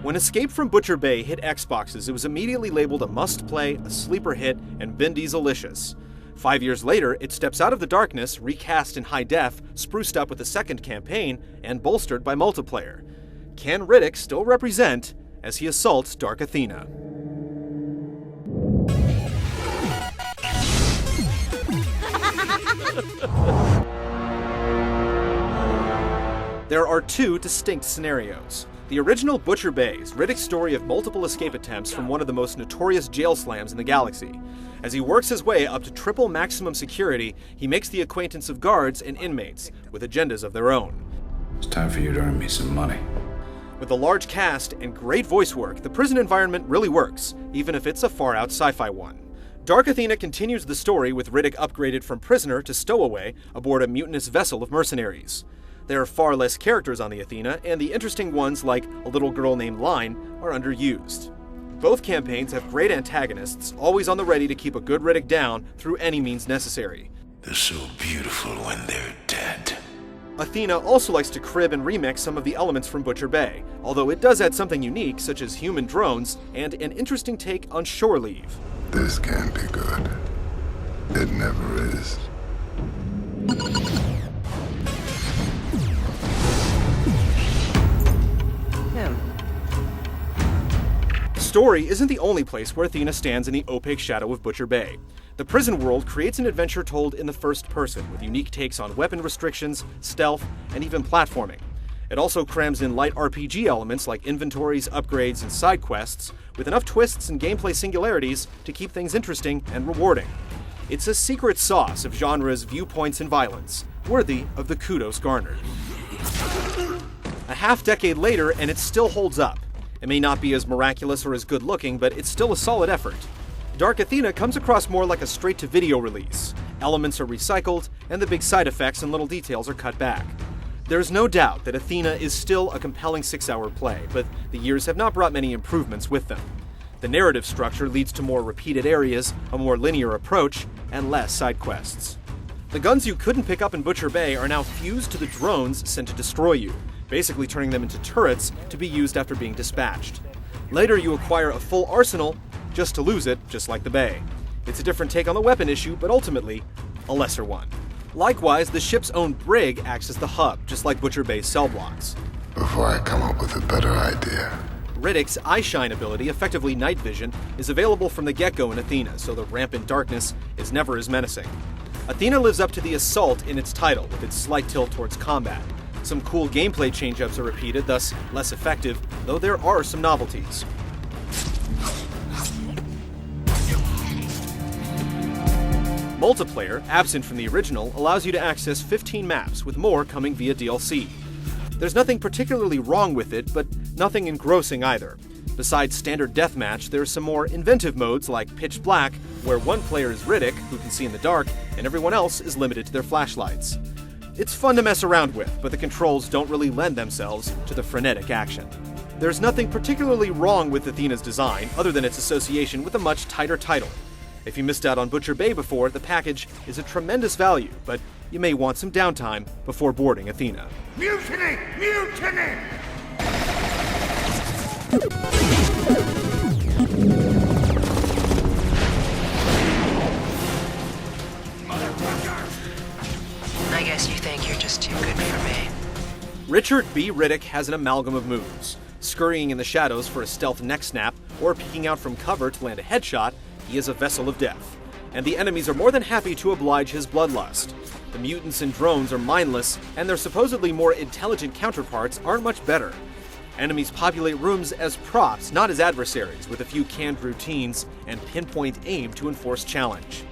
When Escape from Butcher Bay hit Xboxes, it was immediately labeled a must-play, a sleeper hit, and Vin Diesel-licious. 5 years later, it steps out of the darkness, recast in high def, spruced up with a second campaign, and bolstered by multiplayer. Can Riddick still represent as he assaults Dark Athena? There are two distinct scenarios. The original Butcher Bay is Riddick's story of multiple escape attempts from one of the most notorious jail slams in the galaxy. As he works his way up to triple maximum security, he makes the acquaintance of guards and inmates with agendas of their own. It's time for you to earn me some money. With a large cast and great voice work, the prison environment really works, even if it's a far-out sci-fi one. Dark Athena continues the story with Riddick upgraded from prisoner to stowaway aboard a mutinous vessel of mercenaries. There are far less characters on the Athena, and the interesting ones, like a little girl named Line, are underused. Both campaigns have great antagonists, always on the ready to keep a good Riddick down through any means necessary. They're so beautiful when they're dead. Athena also likes to crib and remix some of the elements from Butcher Bay, although it does add something unique, such as human drones and an interesting take on shore leave. This can't be good. It never is. Story isn't the only place where Athena stands in the opaque shadow of Butcher Bay. The prison world creates an adventure told in the first person, with unique takes on weapon restrictions, stealth, and even platforming. It also crams in light RPG elements like inventories, upgrades, and side quests, with enough twists and gameplay singularities to keep things interesting and rewarding. It's a secret sauce of genres, viewpoints, and violence, worthy of the kudos garnered. A half-decade later, and it still holds up. It may not be as miraculous or as good-looking, but it's still a solid effort. Dark Athena comes across more like a straight-to-video release. Elements are recycled, and the big side effects and little details are cut back. There's no doubt that Athena is still a compelling 6-hour play, but the years have not brought many improvements with them. The narrative structure leads to more repeated areas, a more linear approach, and less side quests. The guns you couldn't pick up in Butcher Bay are now fused to the drones sent to destroy you, basically turning them into turrets to be used after being dispatched. Later you acquire a full arsenal just to lose it, just like the Bay. It's a different take on the weapon issue, but ultimately, a lesser one. Likewise, the ship's own brig acts as the hub, just like Butcher Bay's cell blocks. Before I come up with a better idea. Riddick's Eyeshine ability, effectively night vision, is available from the get-go in Athena, so the rampant darkness is never as menacing. Athena lives up to the Assult in its title, with its slight tilt towards combat. Some cool gameplay change-ups are repeated, thus less effective, though there are some novelties. Multiplayer, absent from the original, allows you to access 15 maps, with more coming via DLC. There's nothing particularly wrong with it, but nothing engrossing either. Besides standard deathmatch, there's some more inventive modes like Pitch Black, where one player is Riddick, who can see in the dark, and everyone else is limited to their flashlights. It's fun to mess around with, but the controls don't really lend themselves to the frenetic action. There's nothing particularly wrong with Athena's design, other than its association with a much tighter title. If you missed out on Butcher Bay before, the package is a tremendous value, but you may want some downtime before boarding Athena. Mutiny! Mutiny! I guess you think you're just too good for me. Richard B. Riddick has an amalgam of moves. Scurrying in the shadows for a stealth neck snap, or peeking out from cover to land a headshot, he is a vessel of death. And the enemies are more than happy to oblige his bloodlust. The mutants and drones are mindless, and their supposedly more intelligent counterparts aren't much better. Enemies populate rooms as props, not as adversaries, with a few canned routines and pinpoint aim to enforce challenge.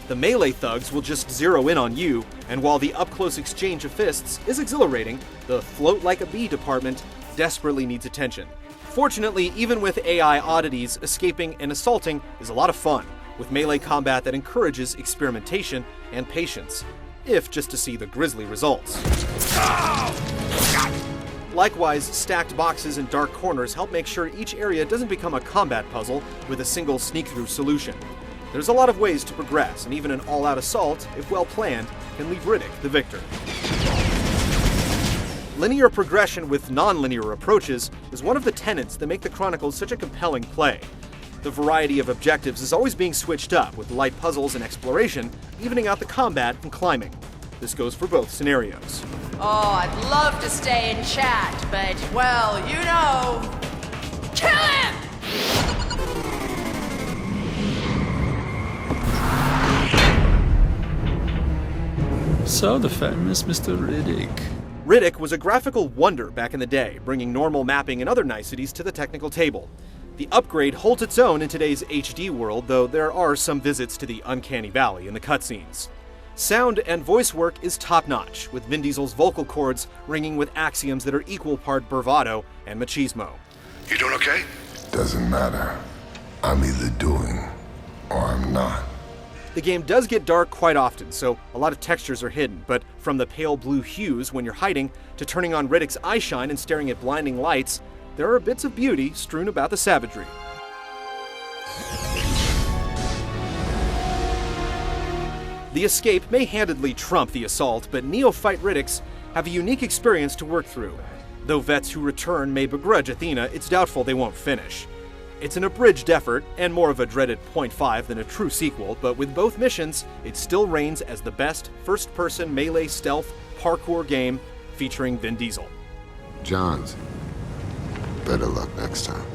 The melee thugs will just zero in on you, and while the up-close exchange of fists is exhilarating, the float-like-a-bee department desperately needs attention. Fortunately, even with AI oddities, escaping and assaulting is a lot of fun, with melee combat that encourages experimentation and patience, if just to see the grisly results. Likewise, stacked boxes and dark corners help make sure each area doesn't become a combat puzzle with a single sneak-through solution. There's a lot of ways to progress, and even an all-out assault, if well planned, can leave Riddick the victor. Linear progression with non-linear approaches is one of the tenets that make the Chronicles such a compelling play. The variety of objectives is always being switched up, with light puzzles and exploration evening out the combat and climbing. This goes for both scenarios. Oh, I'd love to stay and chat, but, well, you know... Kill him! So, the famous Mr. Riddick. Riddick was a graphical wonder back in the day, bringing normal mapping and other niceties to the technical table. The upgrade holds its own in today's HD world, though there are some visits to the uncanny valley in the cutscenes. Sound and voice work is top-notch, with Vin Diesel's vocal cords ringing with axioms that are equal part bravado and machismo. You doing okay? Doesn't matter. I'm either doing or I'm not. The game does get dark quite often, so a lot of textures are hidden, but from the pale blue hues when you're hiding to turning on Riddick's eyeshine and staring at blinding lights, there are bits of beauty strewn about the savagery. The escape may handedly trump the assault, but neophyte Riddicks have a unique experience to work through. Though vets who return may begrudge Athena, it's doubtful they won't finish. It's an abridged effort, and more of a dreaded .5 than a true sequel, but with both missions, it still reigns as the best first-person melee stealth parkour game featuring Vin Diesel. Johns, better luck next time.